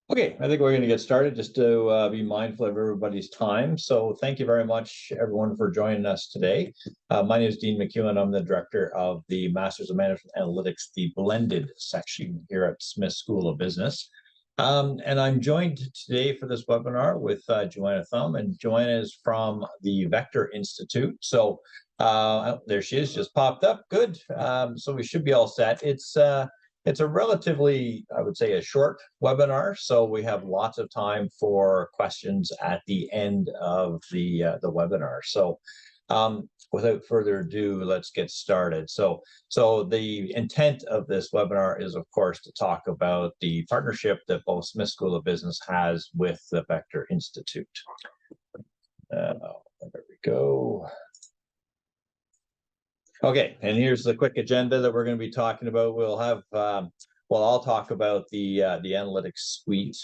Okay, I think we're going to get started just to be mindful of everybody's time. So thank you very much, everyone, for joining us today. My name is Dean McEwen. I'm the director of the Masters of Management Analytics, the blended section here at Smith School of Business. And I'm joined today for this webinar with Joanna Thum, and Joanna is from the Vector Institute. So there she is, just popped up. Good. So we should be all set. It's a relatively, I would say, a short webinar, so we have lots of time for questions at the end of the webinar. So without further ado, let's get started. So the intent of this webinar is, of course, to talk about the partnership that both Smith School of Business has with the Vector Institute. There we go. Okay, and here's the quick agenda that we're going to be talking about. We'll have, I'll talk about the analytics suite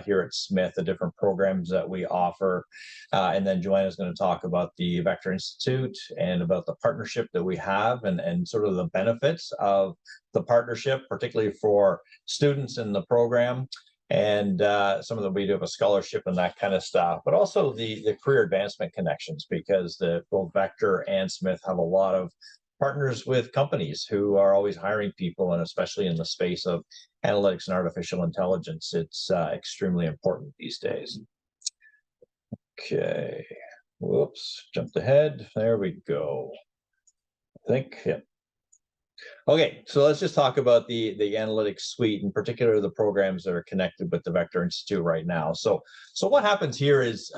here at Smith, the different programs that we offer, and then Joanna's going to talk about the Vector Institute and about the partnership that we have and sort of the benefits of the partnership, particularly for students in the program. And some of the we do have a scholarship and that kind of stuff, but also the career advancement connections, because both Vector and Smith have a lot of partners with companies who are always hiring people, and especially in the space of analytics and artificial intelligence, it's extremely important these days. Okay, whoops, jumped ahead. There we go. I think, yeah. Okay, so let's just talk about the analytics suite, in particular the programs that are connected with the Vector Institute right now. So what happens here is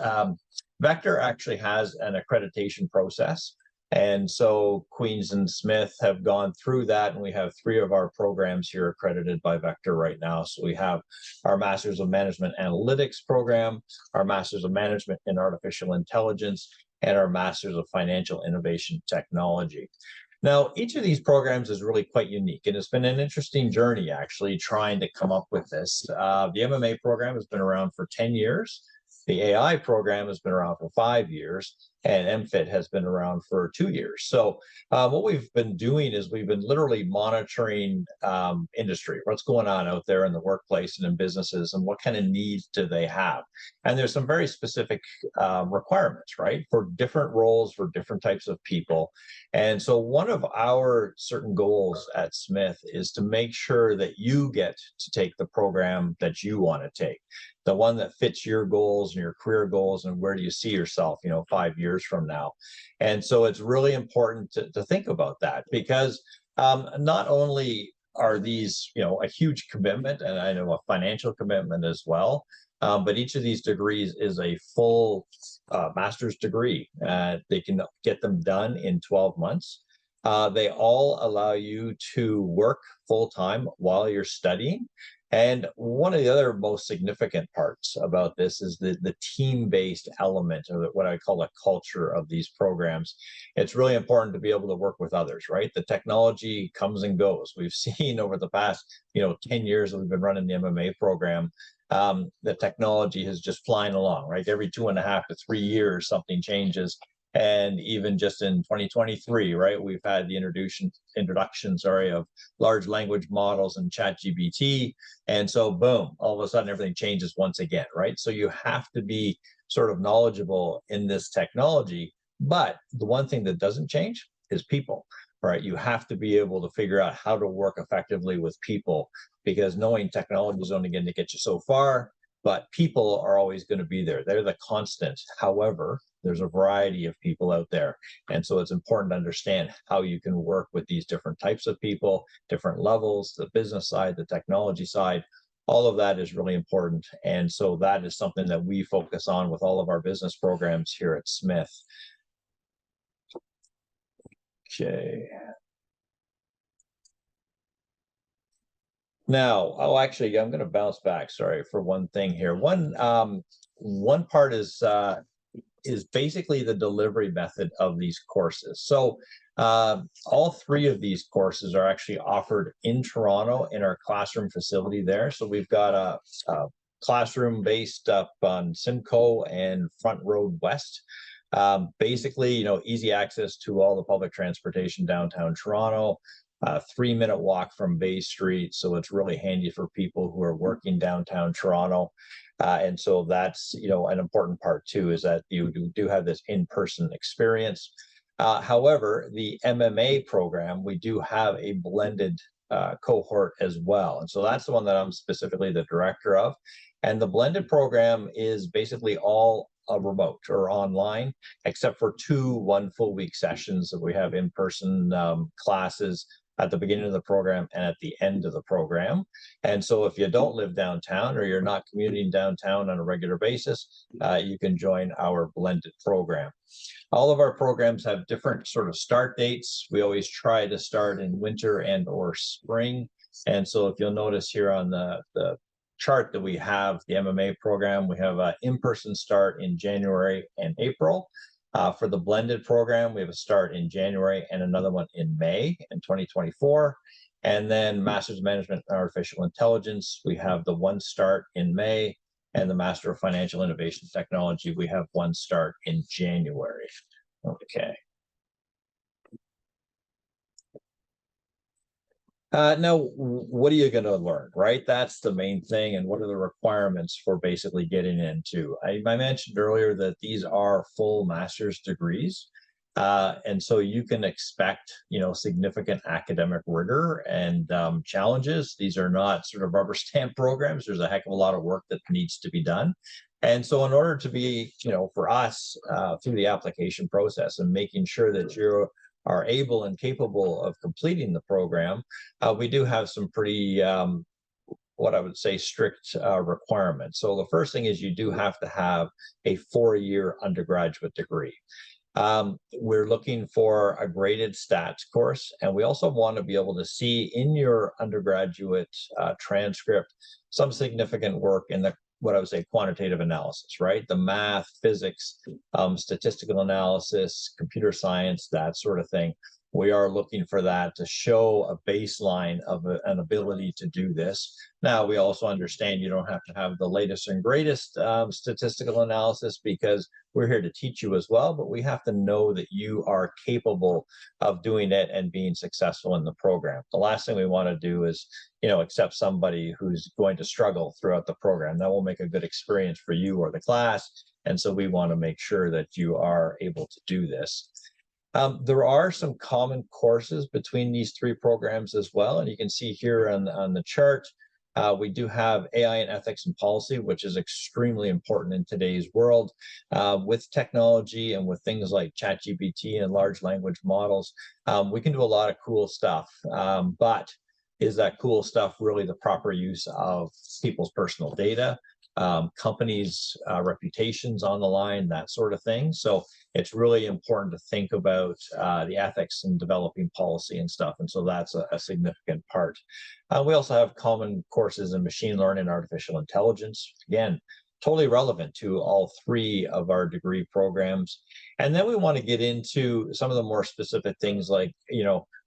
Vector actually has an accreditation process. And so Queens and Smith have gone through that, and we have 3 of our programs here accredited by Vector right now. So we have our Masters of Management Analytics program, our Masters of Management in Artificial Intelligence, and our Masters of Financial Innovation Technology. Now, each of these programs is really quite unique, and it's been an interesting journey, actually, trying to come up with this. The MMA program has been around for 10 years. The AI program has been around for 5 years, and MFIT has been around for 2 years. So what we've been doing is we've been literally monitoring industry, what's going on out there in the workplace and in businesses, and what kind of needs do they have. And there's some very specific requirements, right, for different roles, for different types of people. And so one of our certain goals at Smith is to make sure that you get to take the program that you want to take, the one that fits your goals and your career goals, and where do you see yourself, 5 years from now. And so it's really important to think about that, because not only are these, a huge commitment, and I know a financial commitment as well, but each of these degrees is a full master's degree. They can get them done in 12 months. They all allow you to work full-time while you're studying. And one of the other most significant parts about this is the team-based element, or what I call the culture of these programs. It's really important to be able to work with others, right? The technology comes and goes. We've seen over the past, 10 years that we've been running the MMA program, the technology is just flying along, right? Every 2.5 to 3 years, something changes. And even just in 2023, right, we've had the introduction of large language models and ChatGPT. And so, boom, all of a sudden, everything changes once again, right? So you have to be sort of knowledgeable in this technology. But the one thing that doesn't change is people, right? You have to be able to figure out how to work effectively with people, because knowing technology is only going to get you so far, but people are always going to be there. They're the constant. However, there's a variety of people out there. And so it's important to understand how you can work with these different types of people, different levels, the business side, the technology side. All of that is really important. And so that is something that we focus on with all of our business programs here at Smith. Okay. Now, actually, I'm going to bounce back. Sorry for one thing here. One part is basically the delivery method of these courses. So all 3 of these courses are actually offered in Toronto in our classroom facility there. So we've got a classroom based up on Simcoe and Front Road West. Basically, easy access to all the public transportation downtown Toronto. 3-minute walk from Bay Street. So it's really handy for people who are working downtown Toronto. And so that's, an important part too, is that you do have this in-person experience. However, the MMA program, we do have a blended cohort as well. And so that's the one that I'm specifically the director of. And the blended program is basically all remote or online, except for 1 full week sessions that we have in-person classes at the beginning of the program and at the end of the program. And so if you don't live downtown or you're not commuting downtown on a regular basis, you can join our blended program. All of our programs have different sort of start dates. We always try to start in winter and or spring. And so if you'll notice here on the chart that we have, the MMA program, we have an in-person start in January and April. For the blended program, we have a start in January and another one in May in 2024. And then Master's of Management and Artificial Intelligence, we have the one start in May, and the Master of Financial Innovation Technology, we have one start in January. Okay. Now, what are you going to learn, right? That's the main thing. And what are the requirements for basically getting into? I mentioned earlier that these are full master's degrees. And so you can expect, significant academic rigor and challenges. These are not sort of rubber stamp programs. There's a heck of a lot of work that needs to be done. And so in order to be, for us, through the application process and making sure that you are able and capable of completing the program, we do have some pretty, what I would say, strict requirements. So the first thing is you do have to have a 4-year undergraduate degree. We're looking for a graded stats course, and we also want to be able to see in your undergraduate transcript some significant work in the what I would say quantitative analysis, right? The math, physics, statistical analysis, computer science, that sort of thing. We are looking for that to show a baseline of an ability to do this. Now, we also understand you don't have to have the latest and greatest statistical analysis, because we're here to teach you as well, but we have to know that you are capable of doing it and being successful in the program. The last thing we want to do is, accept somebody who's going to struggle throughout the program. That won't make a good experience for you or the class. And so we want to make sure that you are able to do this. There are some common courses between these 3 programs as well. And you can see here on the chart, we do have AI and ethics and policy, which is extremely important in today's world. With technology and with things like ChatGPT and large language models, we can do a lot of cool stuff. But is that cool stuff really the proper use of people's personal data, companies' reputations on the line, that sort of thing? So it's really important to think about the ethics and developing policy and stuff. And so that's a significant part. We also have common courses in machine learning and artificial intelligence. Again, totally relevant to all 3 of our degree programs. And then we want to get into some of the more specific things like,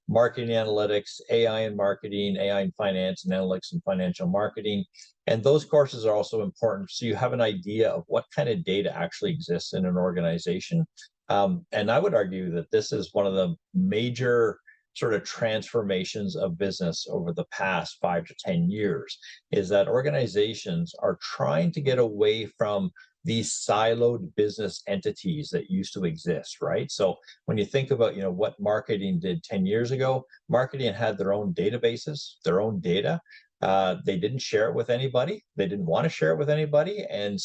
marketing analytics, AI in marketing, AI in finance, and analytics and financial marketing. And those courses are also important, so you have an idea of what kind of data actually exists in an organization. And I would argue that this is one of the major sort of transformations of business over the past 5 to 10 years, is that organizations are trying to get away from these siloed business entities that used to exist, right? So when you think about, what marketing did 10 years ago, marketing had their own databases, their own data. They didn't share it with anybody. They didn't want to share it with anybody. And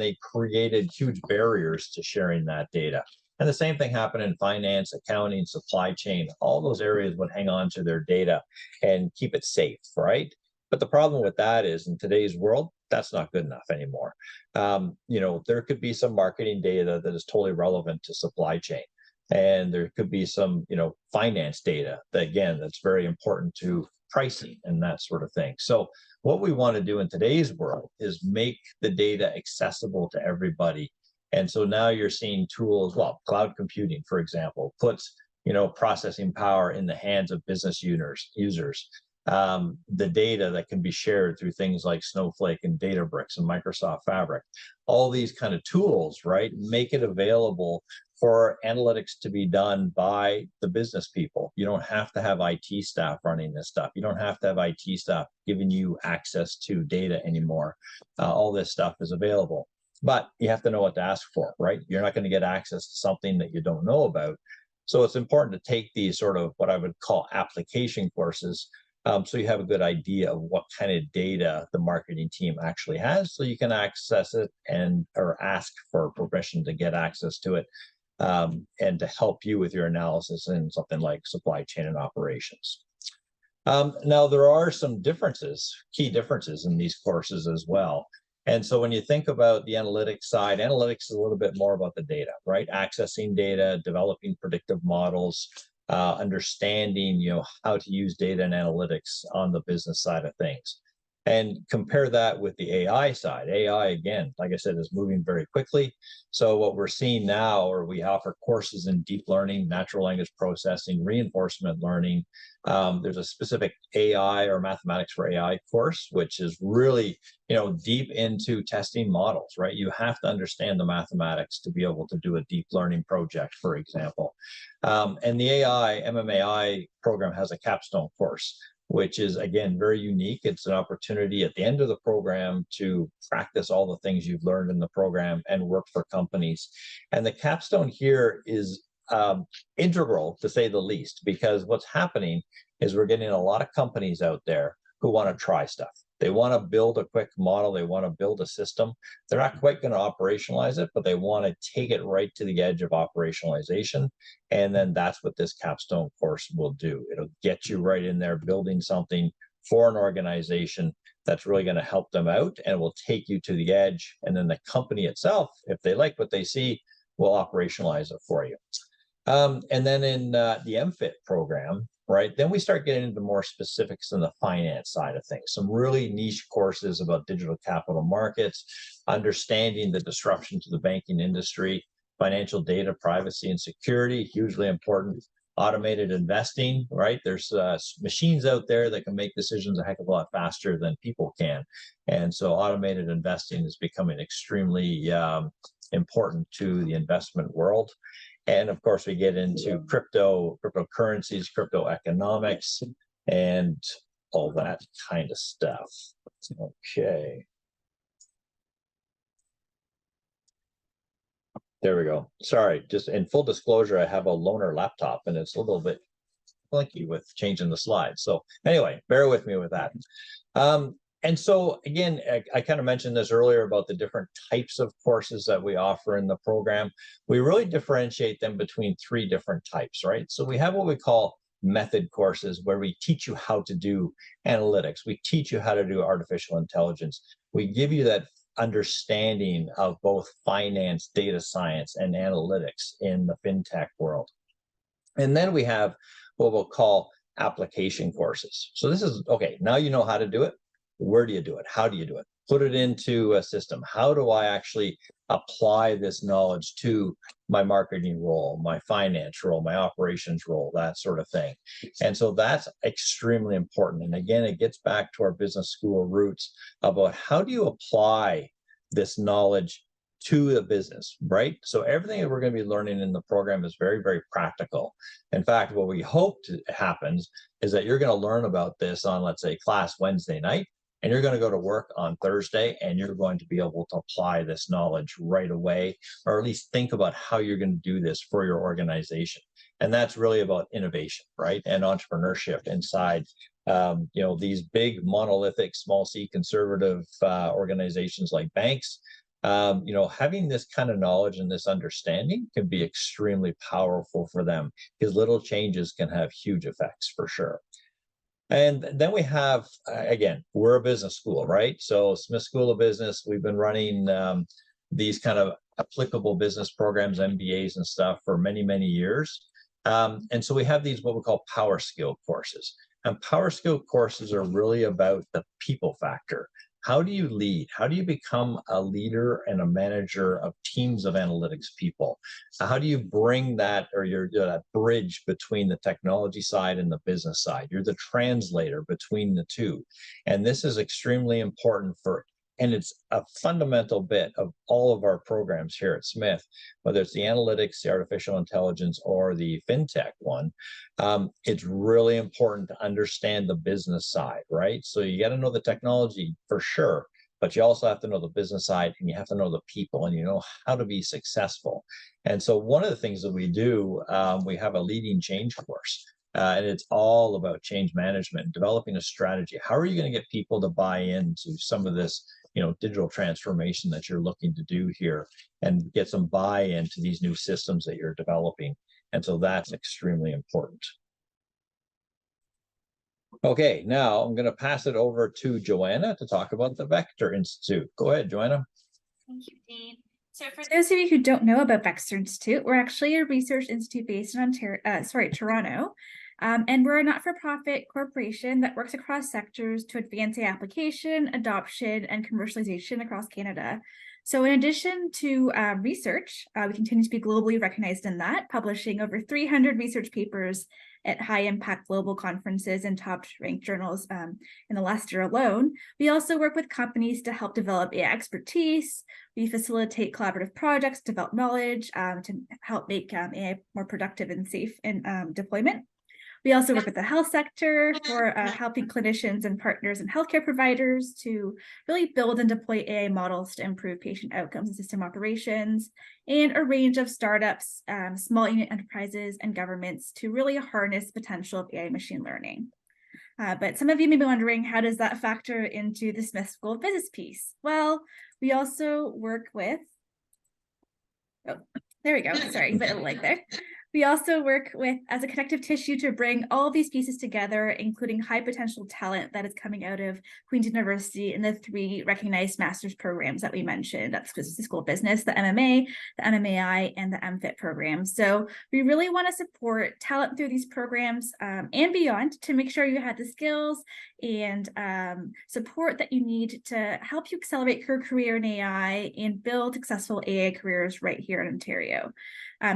they created huge barriers to sharing that data. And the same thing happened in finance, accounting, supply chain. All those areas would hang on to their data and keep it safe, right? But the problem with that is, in today's world, that's not good enough anymore. There could be some marketing data that is totally relevant to supply chain. And there could be some, finance data that, again, that's very important to pricing and that sort of thing. So what we want to do in today's world is make the data accessible to everybody. And so now you're seeing tools, cloud computing, for example, puts, processing power in the hands of business users. The data that can be shared through things like Snowflake and Databricks and Microsoft Fabric, all these kind of tools, right, make it available for analytics to be done by the business people. You don't have to have IT staff running this stuff. You don't have to have IT staff giving you access to data anymore. All this stuff is available, but you have to know what to ask for, right? You're not going to get access to something that you don't know about. So it's important to take these sort of what I would call application courses, so you have a good idea of what kind of data the marketing team actually has, so you can access it and or ask for permission to get access to it, and to help you with your analysis in something like supply chain and operations. Now, there are some differences, key differences in these courses as well. And so when you think about the analytics side, analytics is a little bit more about the data, right? Accessing data, developing predictive models, understanding, how to use data and analytics on the business side of things. And compare that with the AI side. AI, again, like I said, is moving very quickly. So what we're seeing now, or we offer courses in deep learning, natural language processing, reinforcement learning. There's a specific AI or mathematics for AI course, which is really, deep into testing models, right? You have to understand the mathematics to be able to do a deep learning project, for example. And the MMAI program has a capstone course, which is, again, very unique. It's an opportunity at the end of the program to practice all the things you've learned in the program and work for companies. And the capstone here is integral, to say the least, because what's happening is we're getting a lot of companies out there who want to try stuff. They want to build a quick model. They want to build a system. They're not quite going to operationalize it, but they want to take it right to the edge of operationalization. And then that's what this capstone course will do. It'll get you right in there building something for an organization that's really going to help them out, and will take you to the edge. And then the company itself, if they like what they see, will operationalize it for you. And then in the MFIT program, right, then we start getting into more specifics in the finance side of things. Some really niche courses about digital capital markets, understanding the disruption to the banking industry, financial data privacy and security, hugely important. Automated investing, right? There's machines out there that can make decisions a heck of a lot faster than people can. And so automated investing is becoming extremely important to the investment world. And of course, we get into cryptocurrencies, crypto economics, and all that kind of stuff. Okay. There we go. Sorry, just in full disclosure, I have a loaner laptop and it's a little bit clunky with changing the slides. So anyway, bear with me with that. And so again, I kind of mentioned this earlier about the different types of courses that we offer in the program. We really differentiate them between three different types, right? So we have what we call method courses, where we teach you how to do analytics. We teach you how to do artificial intelligence. We give you that understanding of both finance, data science, and analytics in the fintech world. And then we have what we'll call application courses. So this is, okay, now you know how to do it. Where do you do it? How do you do it? Put it into a system. How do I actually apply this knowledge to my marketing role, my finance role, my operations role, that sort of thing? And so that's extremely important. And again, it gets back to our business school roots about how do you apply this knowledge to the business, right? So everything that we're going to be learning in the program is very, very practical. In fact, what we hope happens is that you're going to learn about this on, let's say, class Wednesday night, and you're going to go to work on Thursday, and you're going to be able to apply this knowledge right away, or at least think about how you're going to do this for your organization. And that's really about innovation, right? And entrepreneurship inside these big monolithic, small c conservative organizations like banks. Having this kind of knowledge and this understanding can be extremely powerful for them, because little changes can have huge effects for sure. And then we have, again, we're a business school, right? So Smith School of Business, we've been running these kind of applicable business programs, MBAs and stuff for many, many years. And so we have these, what we call power skill courses. And power skill courses are really about the people factor. How do you lead? How do you become a leader and a manager of teams of analytics people? How do you bring that, or you're that bridge between the technology side and the business side? You're the translator between the two. And this is extremely important for And it's a fundamental bit of all of our programs here at Smith, whether it's the analytics, the artificial intelligence, or the fintech one. It's really important to understand the business side, right? So you got to know the technology for sure, but you also have to know the business side, and you have to know the people, and you know how to be successful. And so one of the things that we do, we have a leading change course. And it's all about change management, developing a strategy. How are you going to get people to buy into some of this, digital transformation that you're looking to do here, and get some buy-in to these new systems that you're developing? And so that's extremely important. Okay, now I'm going to pass it over to Joanna to talk about the Vector Institute. Go ahead, Joanna. Thank you, Dean. So for those of you who don't know about Vector Institute, we're actually a research institute based in Toronto. And we're a not-for-profit corporation that works across sectors to advance the application, adoption, and commercialization across Canada. So in addition to research, we continue to be globally recognized in that, publishing over 300 research papers at high-impact global conferences and top-ranked journals in the last year alone. We also work with companies to help develop AI expertise. We facilitate collaborative projects, develop knowledge to help make AI more productive and safe in deployment. We also work with the health sector for helping clinicians and partners and healthcare providers to really build and deploy AI models to improve patient outcomes and system operations, and a range of startups, small unit enterprises, and governments to really harness the potential of AI machine learning. But some of you may be wondering, how does that factor into the Smith School of Business piece? Well, we also work with, oh, there we go, sorry, bit of lag there. We also work with as a connective tissue to bring all of these pieces together, including high potential talent that is coming out of Queen's University in the 3 recognized master's programs that we mentioned. That's the School of Business, the MMA, the MMAI, and the MFIT program. So we really want to support talent through these programs and beyond to make sure you have the skills and support that you need to help you accelerate your career in AI and build successful AI careers right here in Ontario.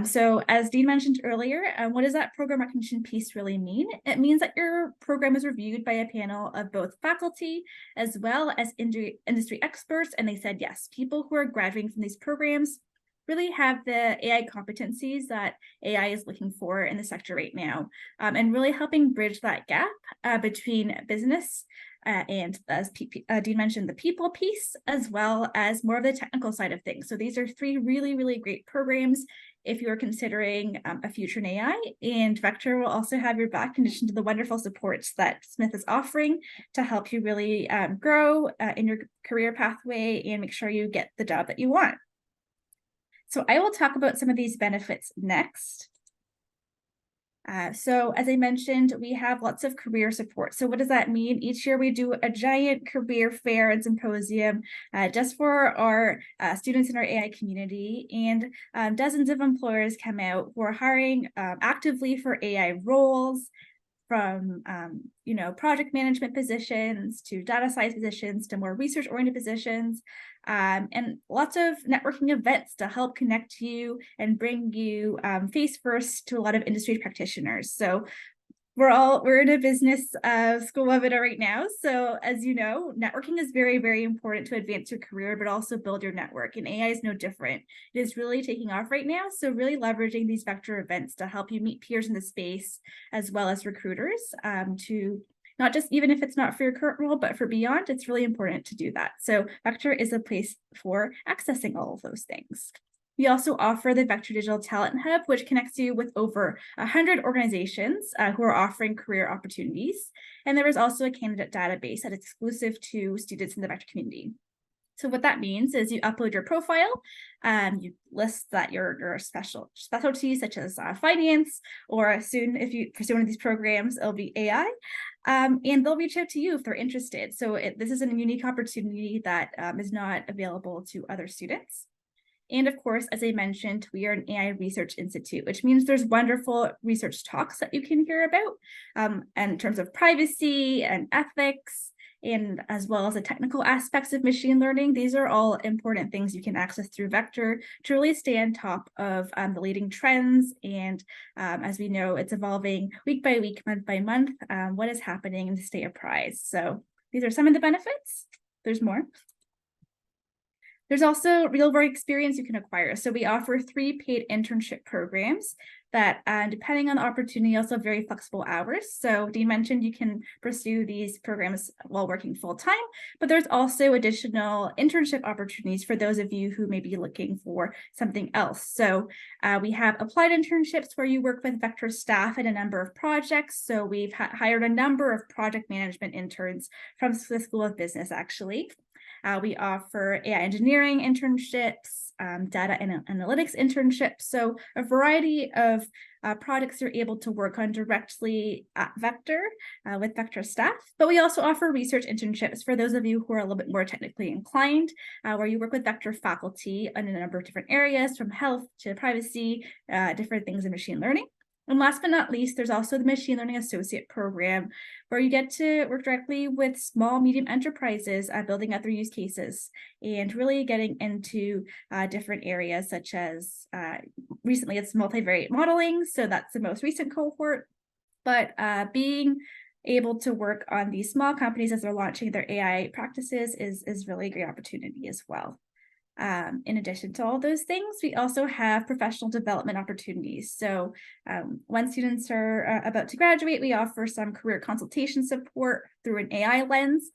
So as Dean mentioned earlier, what does that program recognition piece really mean? It means that your program is reviewed by a panel of both faculty as well as industry experts, and they said, yes, people who are graduating from these programs really have the AI competencies that AI is looking for in the sector right now, and really helping bridge that gap between business and, as Dean mentioned, the people piece, as well as more of the technical side of things. So these are 3 really, really great programs if you're considering a future in AI, and Vector will also have your back in addition to the wonderful supports that Smith is offering to help you really grow in your career pathway and make sure you get the job that you want. So I will talk about some of these benefits next. So as I mentioned, we have lots of career support. So what does that mean? Each year we do a giant career fair and symposium just for our students in our AI community, and dozens of employers come out who are hiring actively for AI roles, from project management positions to data science positions to more research-oriented positions, and lots of networking events to help connect you and bring you face first to a lot of industry practitioners. So we're in a business school webinar right now. So as you know, networking is very, very important to advance your career, but also build your network. And AI is no different. It is really taking off right now. So really leveraging these Vector events to help you meet peers in the space, as well as recruiters to not just, even if it's not for your current role, but for beyond, it's really important to do that. So Vector is a place for accessing all of those things. We also offer the Vector Digital Talent Hub, which connects you with over 100 organizations who are offering career opportunities. And there is also a candidate database that is exclusive to students in the Vector community. So what that means is you upload your profile, you list that your specialties such as finance, or soon, if you pursue one of these programs, it'll be AI, and they'll reach out to you if they're interested. So this is a unique opportunity that is not available to other students. And of course, as I mentioned, we are an AI Research Institute, which means there's wonderful research talks that you can hear about in terms of privacy and ethics, and as well as the technical aspects of machine learning. These are all important things you can access through Vector to really stay on top of the leading trends. And as we know, it's evolving week by week, month by month, what is happening, and to stay apprised. So these are some of the benefits. There's more. There's also real work experience you can acquire. So we offer 3 paid internship programs that, depending on the opportunity, also have very flexible hours. So Dean mentioned you can pursue these programs while working full time, but there's also additional internship opportunities for those of you who may be looking for something else. So we have applied internships where you work with Vector staff in a number of projects. So we've hired a number of project management interns from the School of Business, actually. We offer AI engineering internships, data and analytics internships. So a variety of products you're able to work on directly at Vector with Vector staff. But we also offer research internships for those of you who are a little bit more technically inclined, where you work with Vector faculty in a number of different areas, from health to privacy, different things in machine learning. And last but not least, there's also the Machine Learning Associate Program, where you get to work directly with small, medium enterprises building out their use cases and really getting into different areas, such as recently it's multivariate modeling. So that's the most recent cohort. But being able to work on these small companies as they're launching their AI practices is really a great opportunity as well. In addition to all those things, we also have professional development opportunities. So when students are about to graduate, we offer some career consultation support through an AI lens.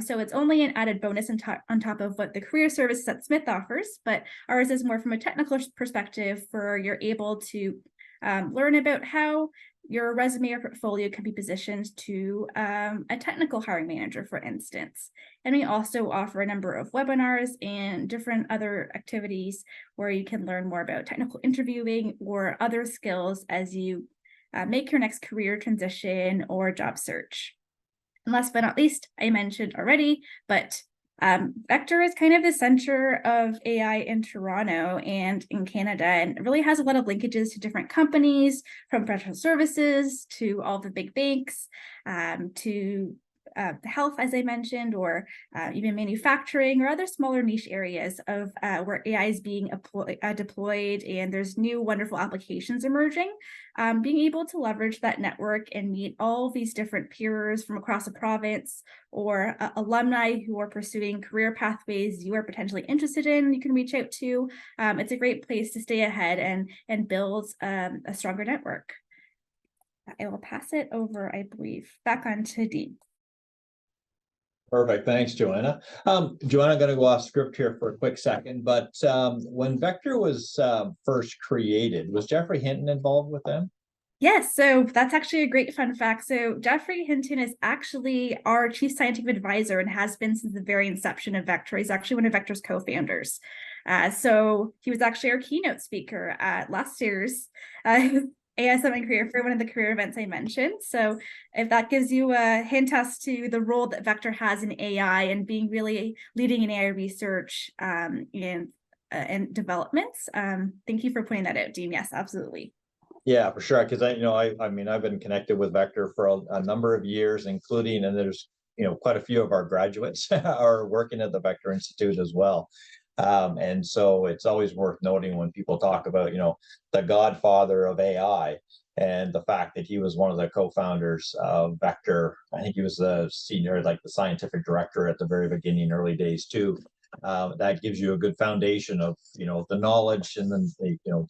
So it's only an added bonus on top of what the career services that Smith offers, but ours is more from a technical perspective, where you're able to learn about how your resume or portfolio can be positioned to a technical hiring manager, for instance. And we also offer a number of webinars and different other activities where you can learn more about technical interviewing or other skills as you make your next career transition or job search. And last but not least, I mentioned already, but Vector is kind of the center of AI in Toronto and in Canada, and it really has a lot of linkages to different companies, from professional services to all the big banks, to health, as I mentioned, or even manufacturing or other smaller niche areas of where AI is being deployed, and there's new wonderful applications emerging. Being able to leverage that network and meet all these different peers from across the province, or alumni who are pursuing career pathways you are potentially interested in, you can reach out to. It's a great place to stay ahead and build a stronger network. I will pass it over, I believe, back on to Dean. Perfect. Thanks, Joanna. Joanna, I'm going to go off script here for a quick second, but when Vector was first created, was Jeffrey Hinton involved with them? Yes, so that's actually a great fun fact. So Jeffrey Hinton is actually our chief scientific advisor and has been since the very inception of Vector. He's actually one of Vector's co-founders. So he was actually our keynote speaker at last year's ASM and Career Fair, one of the career events I mentioned. So if that gives you a hint as to the role that Vector has in AI and being really leading in AI research and developments, thank you for pointing that out, Dean. Yes, absolutely. Yeah, for sure. Because I mean, I've been connected with Vector for a number of years, including, and there's quite a few of our graduates are working at the Vector Institute as well. And so it's always worth noting when people talk about, the godfather of AI, and the fact that he was one of the co-founders of Vector. I think he was the senior, like the scientific director at the very beginning, early days too. That gives you a good foundation of, the knowledge and then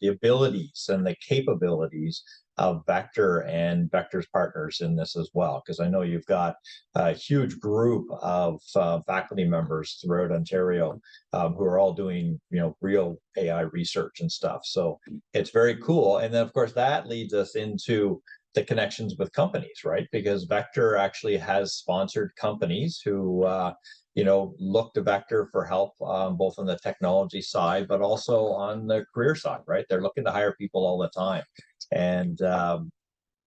the abilities and the capabilities of Vector and Vector's partners in this as well, because I know you've got a huge group of faculty members throughout Ontario who are all doing real AI research and stuff. So it's very cool. And then of course that leads us into the connections with companies, right? Because Vector actually has sponsored companies who look to Vector for help, both on the technology side, but also on the career side, right? They're looking to hire people all the time. And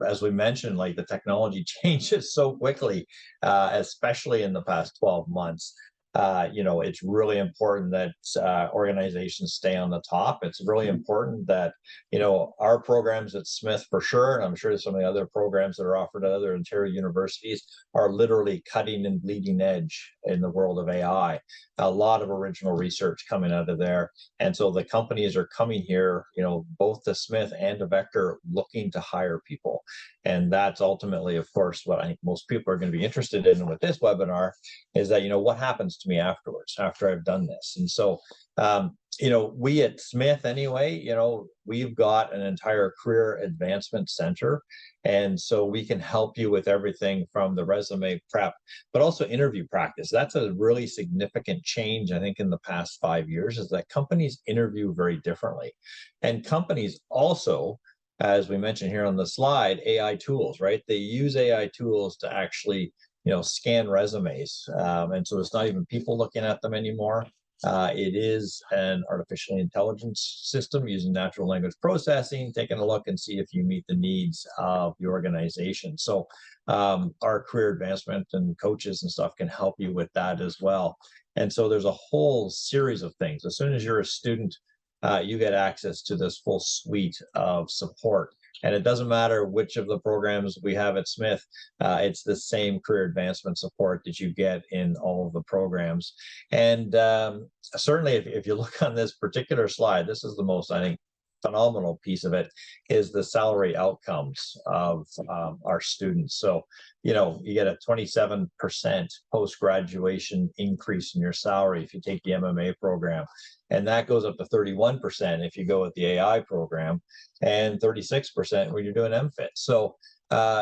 as we mentioned, like the technology changes so quickly, especially in the past 12 months. It's really important that organizations stay on the top. It's really important that, our programs at Smith for sure, and I'm sure some of the other programs that are offered at other Ontario universities are literally cutting and bleeding edge in the world of AI. A lot of original research coming out of there. And so the companies are coming here, both to Smith and to Vector, looking to hire people. And that's ultimately, of course, what I think most people are going to be interested in with this webinar is that, what happens to me afterwards, after I've done this. And so, you know, we at Smith anyway, you know, we've got an entire career advancement center. And so we can help you with everything from the resume prep, but also interview practice. That's a really significant change, I think, in the past 5 years, is that companies interview very differently. And companies also, as we mentioned here on the slide, AI tools, right? They use AI tools to actually, you know, scan resumes. And so it's not even people looking at them anymore. It is an artificial intelligence system using natural language processing, taking a look and see if you meet the needs of the organization. So our career advancement and coaches and stuff can help you with that as well. And so there's a whole series of things. As soon as you're a student, you get access to this full suite of support. And it doesn't matter which of the programs we have at Smith, it's the same career advancement support that you get in all of the programs. And certainly, if you look on this particular slide, this is the most, I think, phenomenal piece of it, is the salary outcomes of our students. So, you know, you get a 27% post-graduation increase in your salary if you take the MMA program. And that goes up to 31% if you go with the AI program, and 36% when you're doing MFIT. So,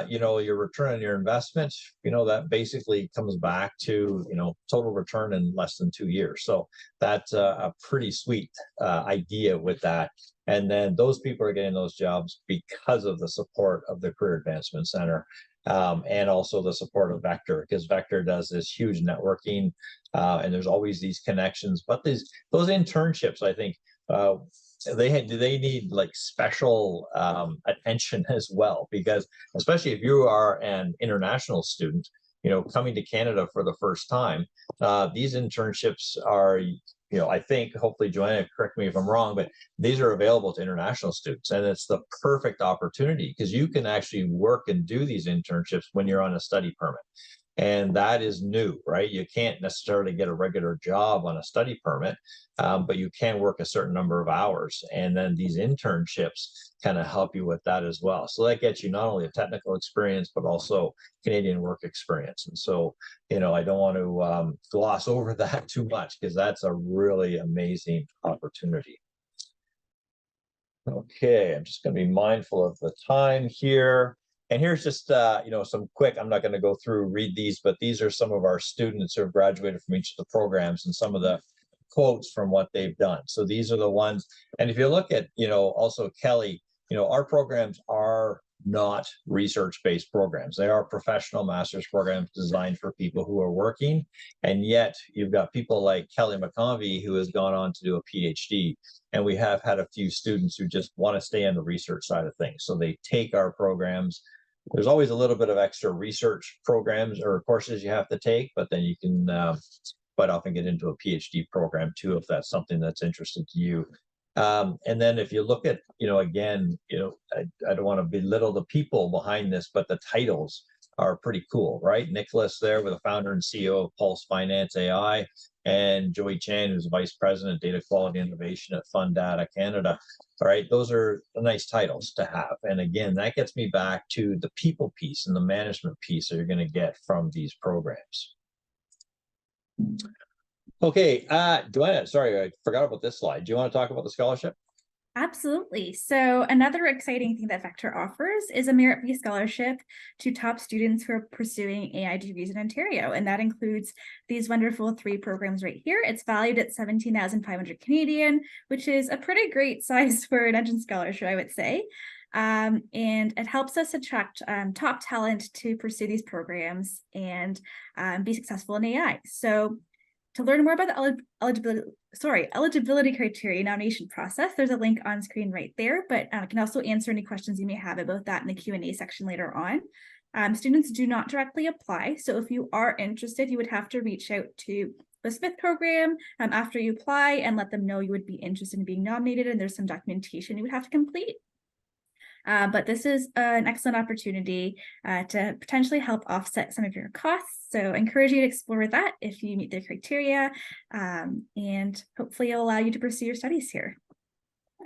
you know, your return on your investment, you know, that basically comes back to, you know, total return in less than 2 years. So that's a pretty sweet idea with that. And then those people are getting those jobs because of the support of the Career Advancement Center. And also the support of Vector, because Vector does this huge networking, and there's always these connections. But those internships, I think, they need like special attention as well, because especially if you are an international student, you know, coming to Canada for the first time, these internships are, you know, I think, hopefully Joanna, correct me if I'm wrong, but these are available to international students. And it's the perfect opportunity because you can actually work and do these internships when you're on a study permit. And that is new, right? You can't necessarily get a regular job on a study permit, but you can work a certain number of hours. And then these internships kind of help you with that as well. So that gets you not only a technical experience, but also Canadian work experience. And so, you know, I don't want to gloss over that too much, because that's a really amazing opportunity. Okay, I'm just going to be mindful of the time here. And here's just, you know, some quick, I'm not going to go through, read these, but these are some of our students who have graduated from each of the programs and some of the quotes from what they've done. So these are the ones. And if you look at, you know, also Kelly, you know, our programs are not research-based programs. They are professional master's programs designed for people who are working. And yet you've got people like Kelly McConvey, who has gone on to do a PhD. And we have had a few students who just want to stay on the research side of things. So they take our programs. There's always a little bit of extra research programs or courses you have to take, but then you can quite often get into a PhD program too, if that's something that's interesting to you. And then if you look at, you know, again, you know, I don't want to belittle the people behind this, but the titles are pretty cool, right? Nicholas there, with the founder and CEO of Pulse Finance AI, and Joey Chan, who's Vice President, Data Quality Innovation at Fund Data Canada. All right, those are nice titles to have. And again, that gets me back to the people piece and the management piece that you're going to get from these programs. Okay, Joanna, sorry, I forgot about this slide. Do you want to talk about the scholarship? Absolutely. So another exciting thing that Vector offers is a merit-based scholarship to top students who are pursuing AI degrees in Ontario. And that includes these wonderful 3 programs right here. It's valued at 17,500 Canadian, which is a pretty great size for an engine scholarship, I would say. And it helps us attract top talent to pursue these programs and be successful in AI. So to learn more about the eligibility criteria nomination process, there's a link on screen right there, but I can also answer any questions you may have about that in the Q&A section later on. Students do not directly apply, so if you are interested, you would have to reach out to the Smith program after you apply and let them know you would be interested in being nominated, and there's some documentation you would have to complete. But this is an excellent opportunity to potentially help offset some of your costs. So I encourage you to explore that if you meet the criteria, and hopefully it'll allow you to pursue your studies here.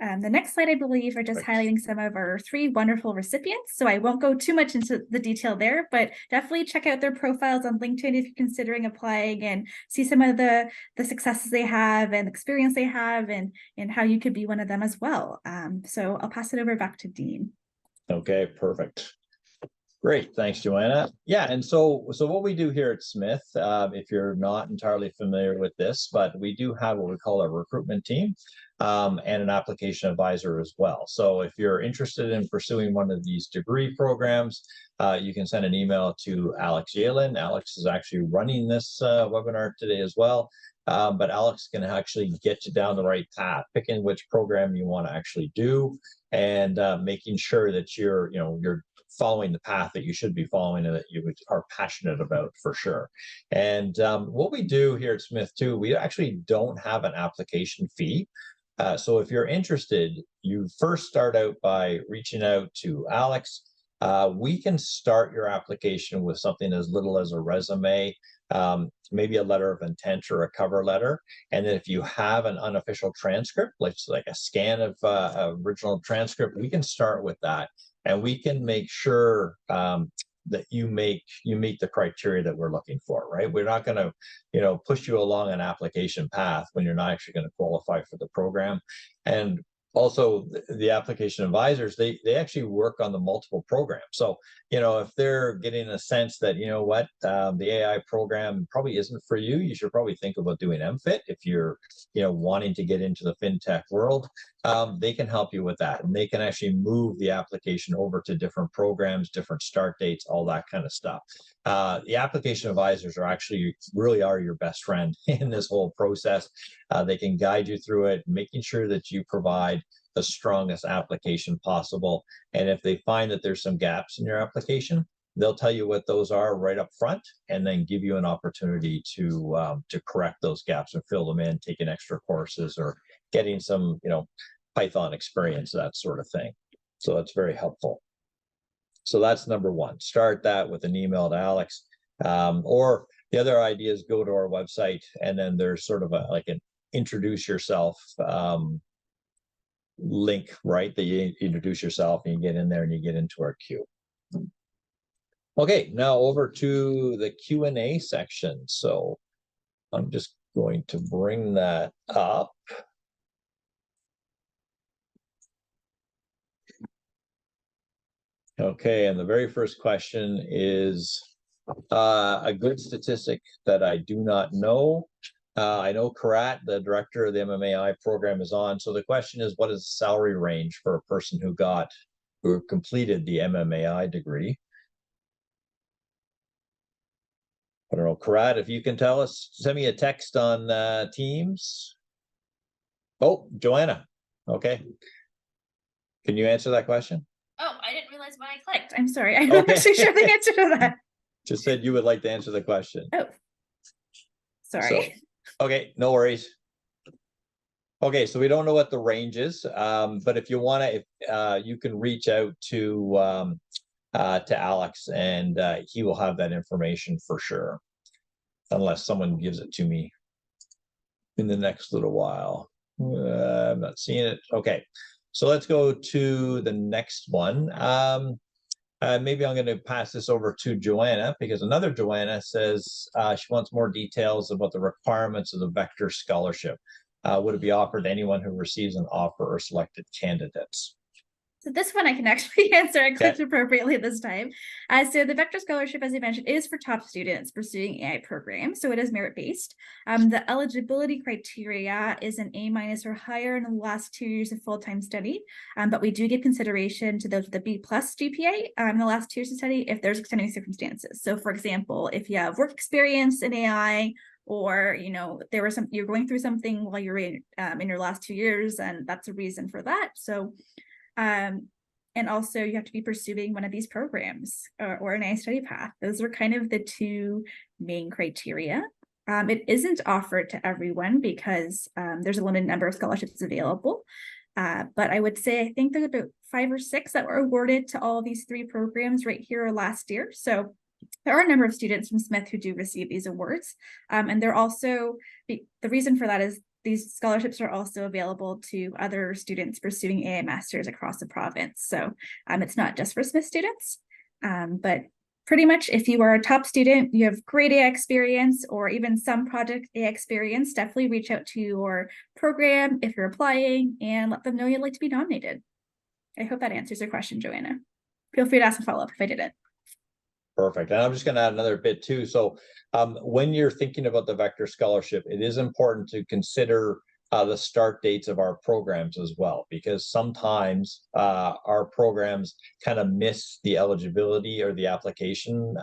The next slide, I believe, are just highlighting some of our 3 wonderful recipients. So I won't go too much into the detail there, but definitely check out their profiles on LinkedIn if you're considering applying, and see some of the successes they have and experience they have, and how you could be one of them as well. So I'll pass it over back to Dean. Okay, perfect. Great, thanks, Joanna. Yeah, and so what we do here at Smith, if you're not entirely familiar with this, but we do have what we call a recruitment team and an application advisor as well. So if you're interested in pursuing one of these degree programs, you can send an email to Alex Yalen. Alex is actually running this webinar today as well. But Alex can actually get you down the right path, picking which program you want to actually do, and making sure that you're following the path that you should be following and that you are passionate about for sure. And what we do here at Smith too, we actually don't have an application fee. So if you're interested, you first start out by reaching out to Alex. We can start your application with something as little as a resume, maybe a letter of intent or a cover letter. And then if you have an unofficial transcript, like a scan of original transcript, we can start with that. And we can make sure that you meet the criteria that we're looking for, right? We're not going to, push you along an application path when you're not actually going to qualify for the program. And also, the application advisors, they actually work on the multiple programs. So, if they're getting a sense that, the AI program probably isn't for you, you should probably think about doing MFIT if you're, wanting to get into the fintech world. They can help you with that, and they can actually move the application over to different programs, different start dates, all that kind of stuff. The application advisors really are your best friend in this whole process. They can guide you through it, making sure that you provide the strongest application possible. And if they find that there's some gaps in your application, they'll tell you what those are right up front, and then give you an opportunity to correct those gaps and fill them in, taking extra courses or getting some, Python experience, that sort of thing. So that's very helpful. So that's number one. Start that with an email to Alex, or the other idea is go to our website, and then there's sort of an introduce yourself link, right? That you introduce yourself and you get in there and you get into our queue. Okay, now over to the Q&A section. So I'm just going to bring that up. Okay, and the very first question is a good statistic that I do not know. I know Karat, the director of the MMAI program, is on. So the question is, what is the salary range for a person who completed the MMAI degree? I don't know, Karat, if you can tell us, send me a text on Teams. Oh, Joanna. Okay. Can you answer that question? Oh, I didn't realize when I clicked. I'm sorry. I'm not actually sure the answer to that. Just said you would like to answer the question. Oh, sorry. Okay, no worries. Okay, so we don't know what the range is, but if you want to, you can reach out to Alex, and he will have that information for sure, unless someone gives it to me in the next little while. I'm not seeing it. Okay, so let's go to the next one. Maybe I'm going to pass this over to Joanna, because another Joanna says she wants more details about the requirements of the Vector Scholarship. Would it be offered to anyone who receives an offer or selected candidates? So this one I can actually answer. I clicked appropriately this time. So the Vector Scholarship, as I mentioned, is for top students pursuing AI programs. So it is merit-based. The eligibility criteria is an A- or higher in the last 2 years of full-time study. But we do give consideration to those with a B+ GPA in the last 2 years of study if there's extenuating circumstances. So for example, if you have work experience in AI, or you're going through something while you're in your last 2 years, and that's a reason for that. So and also you have to be pursuing one of these programs or an AI study path. Those are kind of the 2 main criteria. It isn't offered to everyone because there's a limited number of scholarships available. But I would say, I think there's about 5 or 6 that were awarded to all of these 3 programs right here last year. So there are a number of students from Smith who do receive these awards. And they're also, the reason for that is these scholarships are also available to other students pursuing AI Masters across the province. So it's not just for Smith students, but pretty much if you are a top student, you have great AI experience or even some project AI experience, definitely reach out to your program if you're applying and let them know you'd like to be nominated. I hope that answers your question, Joanna. Feel free to ask a follow-up if I didn't. Perfect. And I'm just going to add another bit too. So when you're thinking about the Vector Scholarship, it is important to consider the start dates of our programs as well, because sometimes our programs kind of miss the eligibility or the application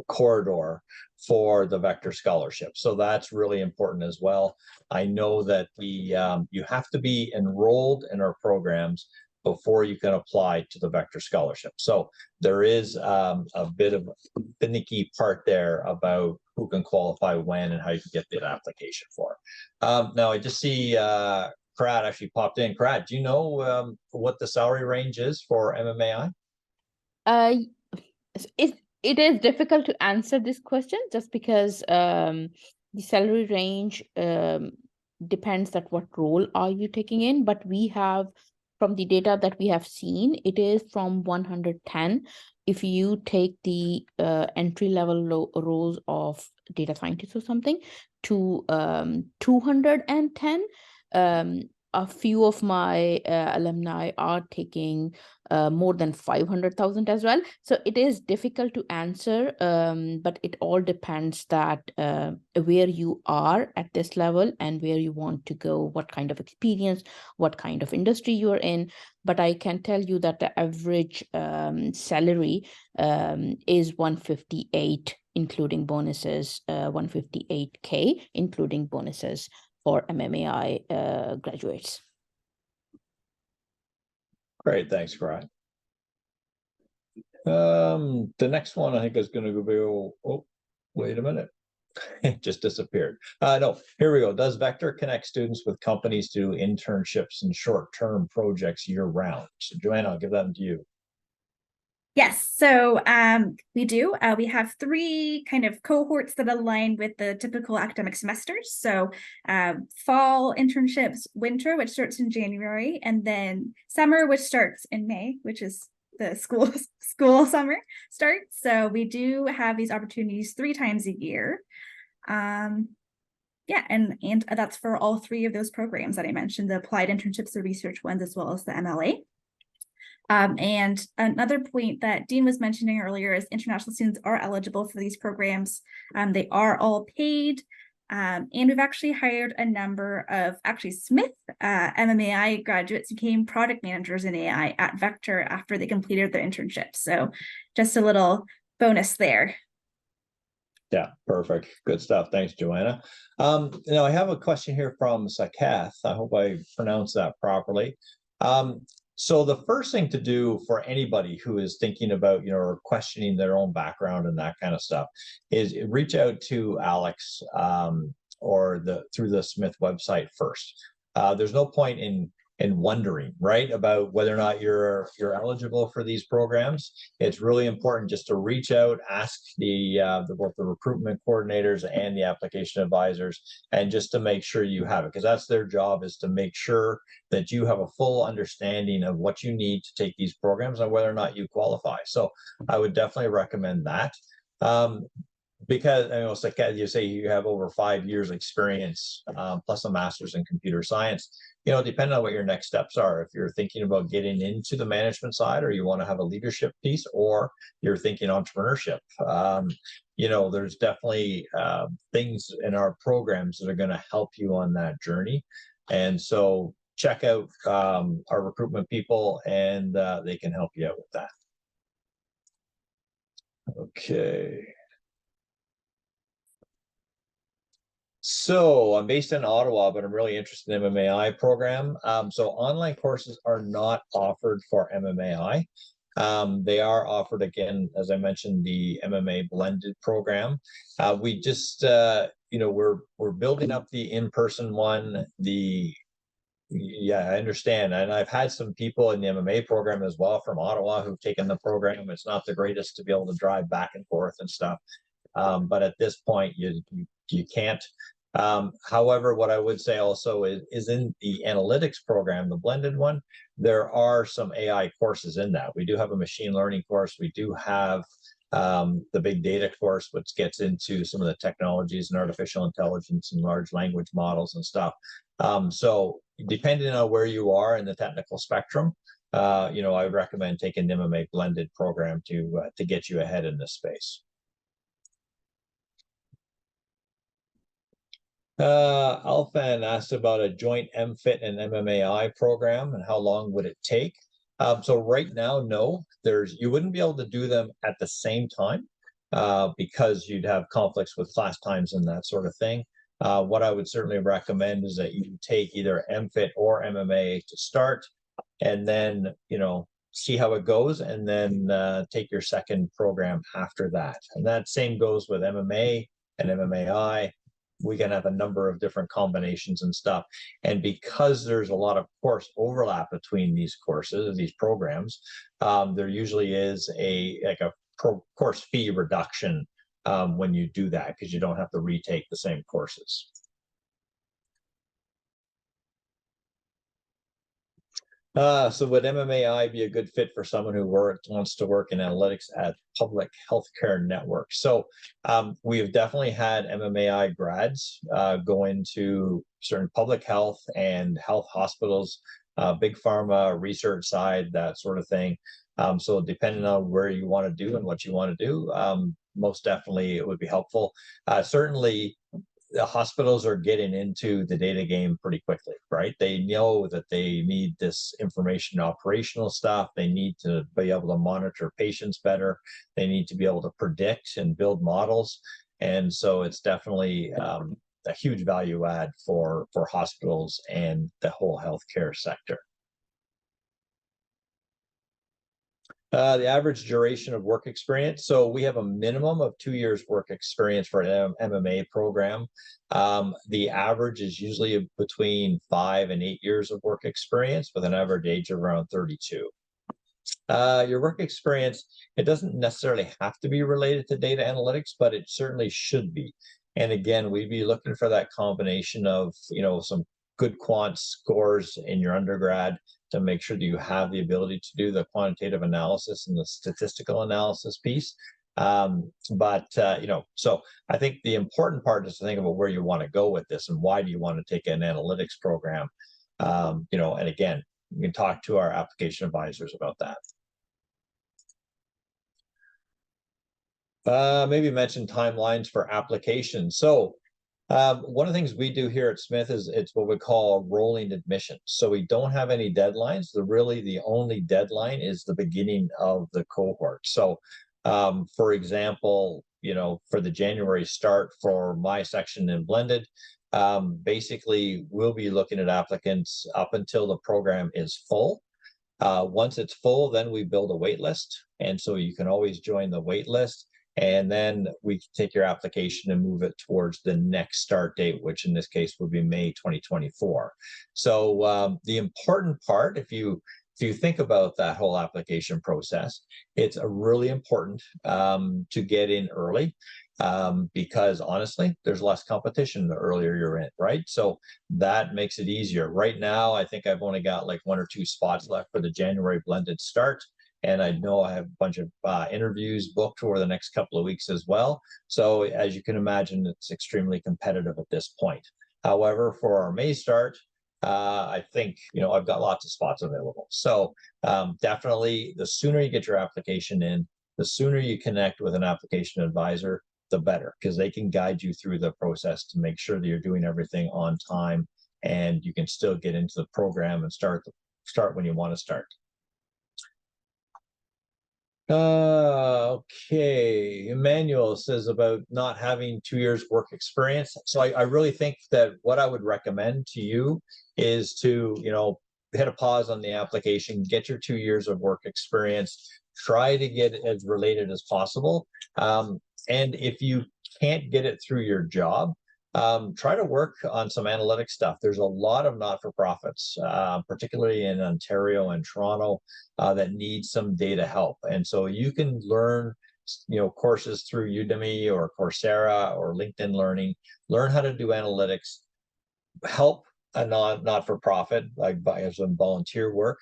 corridor for the Vector Scholarship. So that's really important as well. I know that you have to be enrolled in our programs before you can apply to the Vector Scholarship. So there is a bit of a finicky part there about who can qualify when and how you can get the application for. Now I just see Karat actually popped in. Karat, do you know what the salary range is for MMAI? It is difficult to answer this question just because the salary range depends that what role are you taking in, but we have, from the data that we have seen, it is from 110 if you take the entry level roles of data scientist or something to 210. A few of my alumni are taking more than 500,000 as well. So it is difficult to answer, but it all depends that where you are at this level and where you want to go, what kind of experience, what kind of industry you are in. But I can tell you that the average salary is 158, including bonuses, 158K, including bonuses for MMAI graduates. Great, thanks, Karat. The next one I think is going to be, oh, wait a minute. It just disappeared. No, here we go. Does Vector connect students with companies to do internships and short-term projects year-round? So Joanna, I'll give that to you. Yes, so we do. We have 3 kind of cohorts that align with the typical academic semesters. So fall internships, winter, which starts in January, and then summer, which starts in May, which is the school summer starts. So we do have these opportunities 3 times a year. Yeah, and that's for all 3 of those programs that I mentioned, the applied internships, the research ones, as well as the MLA. And another point that Dean was mentioning earlier is international students are eligible for these programs. They are all paid. And we've actually hired a number of Smith MMAI graduates who became product managers in AI at Vector after they completed their internship. So just a little bonus there. Yeah, perfect. Good stuff. Thanks, Joanna. Now I have a question here from Sakath. I hope I pronounced that properly. So the first thing to do for anybody who is thinking about, or questioning their own background and that kind of stuff is reach out to Alex or through the Smith website first. There's no point in wondering, right, about whether or not you're eligible for these programs. It's really important just to reach out, ask both the recruitment coordinators and the application advisors, and just to make sure you have it, because that's their job, is to make sure that you have a full understanding of what you need to take these programs and whether or not you qualify. So I would definitely recommend that. Because it's like you say, you have over 5 years experience, plus a master's in computer science. Depending on what your next steps are, if you're thinking about getting into the management side, or you want to have a leadership piece, or you're thinking entrepreneurship, there's definitely things in our programs that are going to help you on that journey. And so check out our recruitment people, and they can help you out with that. Okay. So I'm based in Ottawa, but I'm really interested in the MMAI program. So online courses are not offered for MMAI. They are offered, again, as I mentioned, the MMA blended program. We just, we're building up the in-person one. The Yeah, I understand. And I've had some people in the MMA program as well from Ottawa who've taken the program. It's not the greatest to be able to drive back and forth and stuff. But at this point, you can't. However, what I would say also is in the analytics program, the blended one, there are some AI courses in that. We do have a machine learning course. We do have the big data course, which gets into some of the technologies and artificial intelligence and large language models and stuff. So depending on where you are in the technical spectrum, I would recommend taking the MMA blended program to get you ahead in this space. Alphan asked about a joint MFIT and MMAI program and how long would it take? So right now, no, you wouldn't be able to do them at the same time because you'd have conflicts with class times and that sort of thing. What I would certainly recommend is that you take either MFIT or MMA to start, and then, see how it goes, and then take your second program after that. And that same goes with MMA and MMAI. We can have a number of different combinations and stuff. And because there's a lot of course overlap between these courses, these programs, there usually is a course fee reduction when you do that, because you don't have to retake the same courses. So would MMAI be a good fit for someone who wants to work in analytics at public healthcare networks? So we have definitely had MMAI grads go into certain public health and health hospitals, big pharma, research side, that sort of thing. So depending on where you want to do and what you want to do, most definitely it would be helpful. Certainly, the hospitals are getting into the data game pretty quickly, right? They know that they need this information operational stuff. They need to be able to monitor patients better. They need to be able to predict and build models. And so it's definitely a huge value add for hospitals and the whole healthcare sector. The average duration of work experience. So we have a minimum of 2 years work experience for an MMA program. The average is usually between 5 and 8 years of work experience, with an average age of around 32. Your work experience, it doesn't necessarily have to be related to data analytics, but it certainly should be. And again, we'd be looking for that combination of, some good quant scores in your undergrad to make sure that you have the ability to do the quantitative analysis and the statistical analysis piece. So I think the important part is to think about where you want to go with this and why do you want to take an analytics program. And again, you can talk to our application advisors about that. Maybe mention timelines for applications. So one of the things we do here at Smith is it's what we call rolling admissions. So we don't have any deadlines. The only deadline is the beginning of the cohort. So for example, for the January start for my section in blended, basically we'll be looking at applicants up until the program is full. Once it's full, then we build a wait list. And so you can always join the wait list. And then we take your application and move it towards the next start date, which in this case would be May 2024. So the important part, if you think about that whole application process, it's really important to get in early because honestly, there's less competition the earlier you're in, right? So that makes it easier. Right now, I think I've only got like 1 or 2 spots left for the January blended start. And I know I have a bunch of interviews booked for the next couple of weeks as well. So as you can imagine, it's extremely competitive at this point. However, for our May start, I think, I've got lots of spots available. So definitely the sooner you get your application in, the sooner you connect with an application advisor, the better, because they can guide you through the process to make sure that you're doing everything on time and you can still get into the program and start when you want to start. Okay, Emmanuel says about not having 2 years work experience. So I really think that what I would recommend to you is to, hit a pause on the application, get your 2 years of work experience, try to get it as related as possible. And if you can't get it through your job, try to work on some analytic stuff. There's a lot of not-for-profits, particularly in Ontario and Toronto, that need some data help. And so you can learn, courses through Udemy or Coursera or LinkedIn Learning, learn how to do analytics, help a not-for-profit, like by some volunteer work,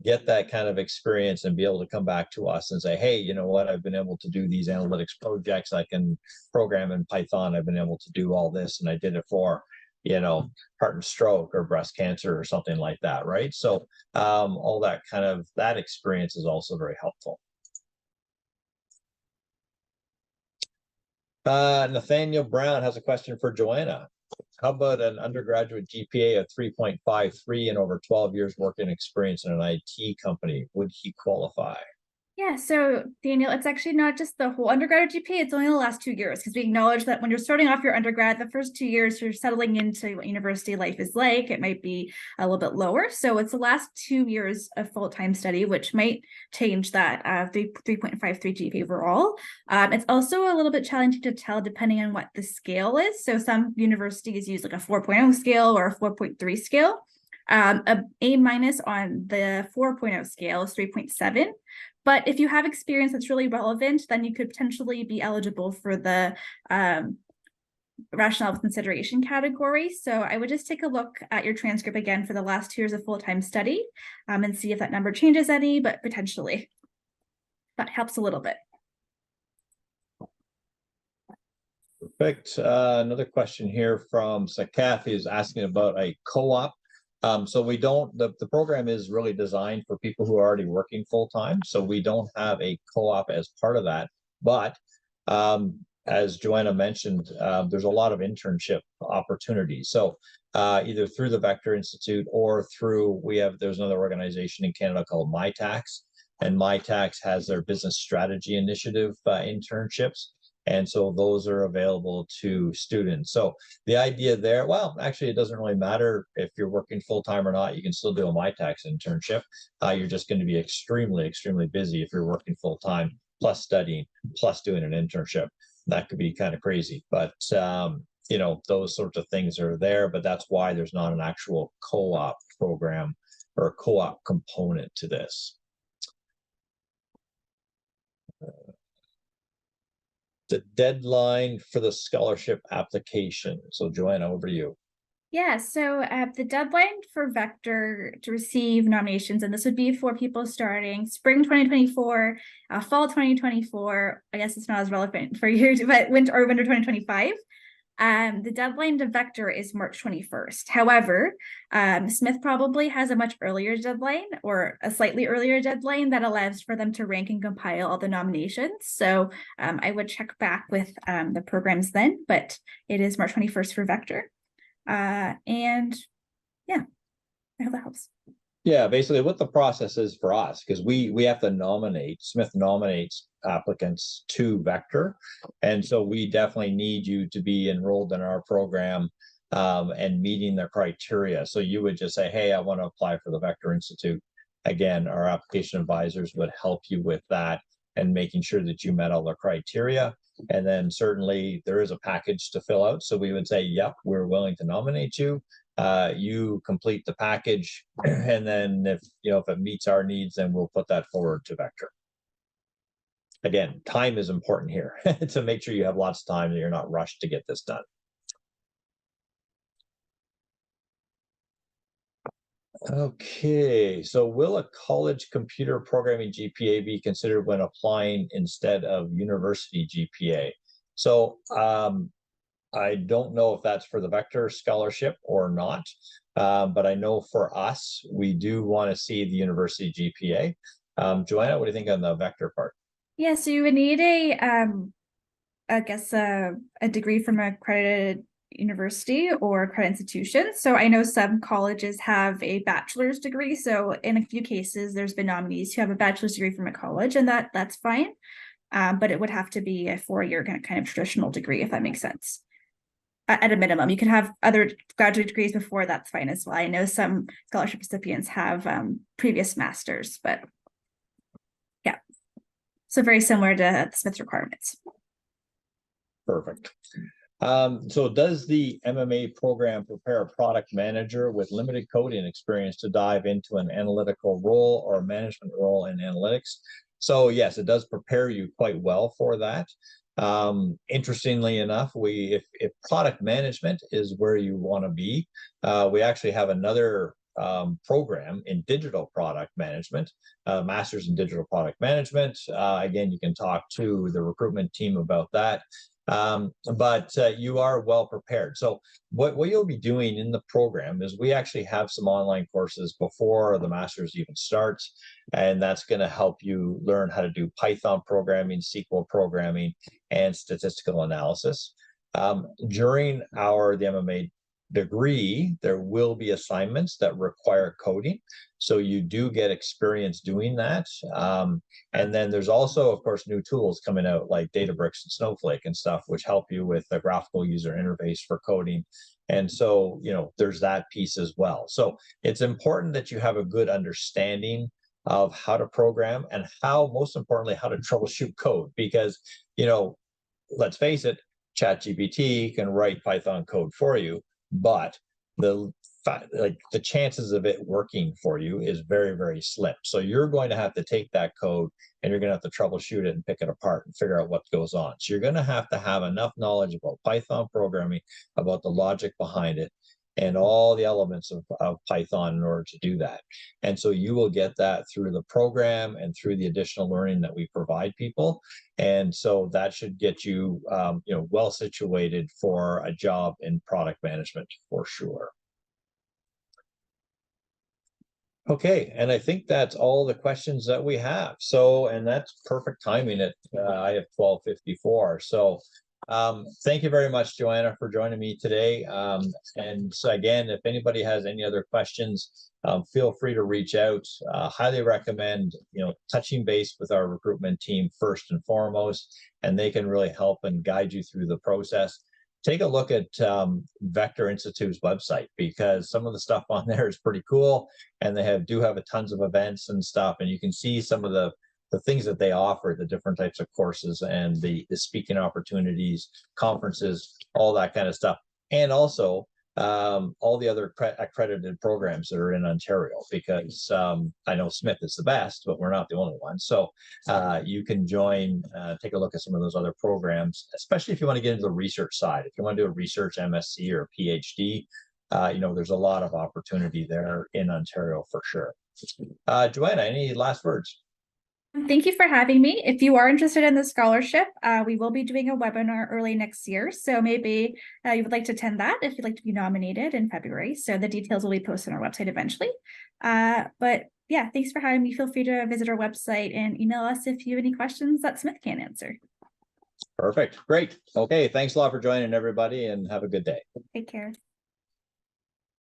get that kind of experience and be able to come back to us and say, hey, you know what, I've been able to do these analytics projects. I can program in Python. I've been able to do all this, and I did it for, heart and stroke or breast cancer or something like that, right? So all that that experience is also very helpful. Nathaniel Brown has a question for Joanna. How about an undergraduate GPA of 3.53 and over 12 years working experience in an IT company? Would he qualify? Yeah, so Daniel, it's actually not just the whole undergraduate GPA, it's only the last 2 years, because we acknowledge that when you're starting off your undergrad, the first 2 years, you're settling into what university life is like. It might be a little bit lower. So it's the last 2 years of full-time study, which might change that 3.53 GPA overall. It's also a little bit challenging to tell depending on what the scale is. So some universities use like a 4.0 scale or a 4.3 scale. A A- on the 4.0 scale is 3.7. But if you have experience that's really relevant, then you could potentially be eligible for the rationale of consideration category. So I would just take a look at your transcript again for the last 2 years of full-time study and see if that number changes any, but potentially that helps a little bit. Perfect. Another question here from Sakath is asking about a co-op. So we don't, the program is really designed for people who are already working full-time. So we don't have a co-op as part of that. But as Joanna mentioned, there's a lot of internship opportunities. So either through the Vector Institute or through, there's another organization in Canada called MyTax, and MyTax has their business strategy initiative internships. And so those are available to students. So the idea there, well, actually, it doesn't really matter if you're working full-time or not. You can still do a MyTax internship. You're just going to be extremely, extremely busy if you're working full-time, plus studying, plus doing an internship. That could be kind of crazy. But, those sorts of things are there. But that's why there's not an actual co-op program or a co-op component to this. The deadline for the scholarship application. So Joanna, over to you. Yeah, so the deadline for Vector to receive nominations, and this would be for people starting spring 2024, fall 2024. I guess it's not as relevant for you, but winter 2025. The deadline to Vector is March 21st. However, Smith probably has a much earlier deadline or a slightly earlier deadline that allows for them to rank and compile all the nominations. So I would check back with the programs then, but it is March 21st for Vector. And yeah, I hope that helps. Yeah, basically what the process is for us, because we have to nominate, Smith nominates applicants to Vector. And so we definitely need you to be enrolled in our program and meeting the criteria. So you would just say, hey, I want to apply for the Vector Institute. Again, our application advisors would help you with that and making sure that you met all the criteria. And then certainly there is a package to fill out. So we would say, yep, we're willing to nominate you. You complete the package, and then if it meets our needs, then we'll put that forward to Vector. Again, time is important here to make sure you have lots of time and you're not rushed to get this done. Okay, so will a college computer programming GPA be considered when applying instead of university GPA? So I don't know if that's for the Vector scholarship or not, but I know for us, we do want to see the university GPA. Joanna, what do you think on the Vector part? Yeah, so you would need I guess a degree from an accredited university or credit institution. So I know some colleges have a bachelor's degree. So in a few cases, there's been nominees who have a bachelor's degree from a college, and that's fine. But it would have to be a 4-year kind of traditional degree, if that makes sense. At a minimum, you can have other graduate degrees before, that's fine as well. I know some scholarship recipients have previous masters, but yeah. So very similar to Smith's requirements. Perfect. So does the MMA program prepare a product manager with limited coding experience to dive into an analytical role or management role in analytics? So yes, it does prepare you quite well for that. Interestingly enough, if product management is where you want to be, we actually have another program in digital product management, master's in digital product management. Again, you can talk to the recruitment team about that. But you are well prepared. So what you'll be doing in the program is we actually have some online courses before the master's even starts, and that's going to help you learn how to do Python programming, SQL programming, and statistical analysis. During the MMA degree, there will be assignments that require coding. So you do get experience doing that. And then there's also, of course, new tools coming out like Databricks and Snowflake and stuff, which help you with the graphical user interface for coding. And so, there's that piece as well. So it's important that you have a good understanding of how to program and most importantly, how to troubleshoot code, because, let's face it, ChatGPT can write Python code for you, but the chances of it working for you is very, very slim. So you're going to have to take that code and you're going to have to troubleshoot it and pick it apart and figure out what goes on. So you're going to have enough knowledge about Python programming, about the logic behind it, and all the elements of Python in order to do that. And so you will get that through the program and through the additional learning that we provide people. And so that should get you, well situated for a job in product management for sure. Okay, and I think that's all the questions that we have. So, and that's perfect timing at I have 12:54. So thank you very much, Joanna, for joining me today. And so again, if anybody has any other questions, feel free to reach out. Highly recommend, touching base with our recruitment team first and foremost, and they can really help and guide you through the process. Take a look at Vector Institute's website, because some of the stuff on there is pretty cool, and they do have tons of events and stuff, and you can see some of the things that they offer, the different types of courses and the speaking opportunities, conferences, all that kind of stuff. And also all the other accredited programs that are in Ontario, because I know Smith is the best, but we're not the only one. So you can join, take a look at some of those other programs, especially if you want to get into the research side. If you want to do a research MSc or a PhD, there's a lot of opportunity there in Ontario for sure. Joanna, any last words? Thank you for having me. If you are interested in the scholarship, we will be doing a webinar early next year. So maybe you would like to attend that if you'd like to be nominated in February. So the details will be posted on our website eventually. But yeah, thanks for having me. Feel free to visit our website and email us if you have any questions that Smith can't answer. Perfect. Great. Okay. Thanks a lot for joining, everybody, and have a good day. Take care.